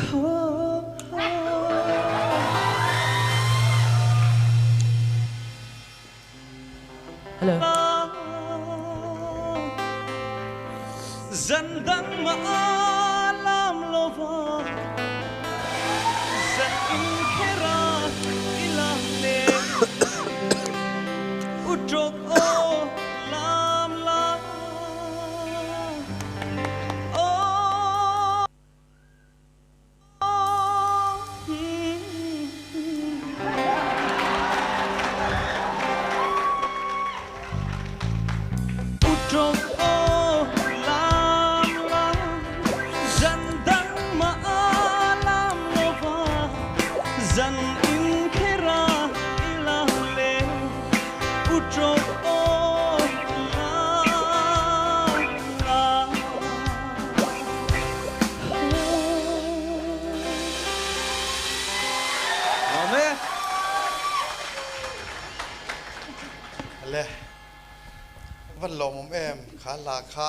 Hello. Dần đắng mà alam lova dần in khera ilang le utrok o lam la o utrok dần in khera ilang le utrok o la la Amen. Le. Văn lòng em khá là khá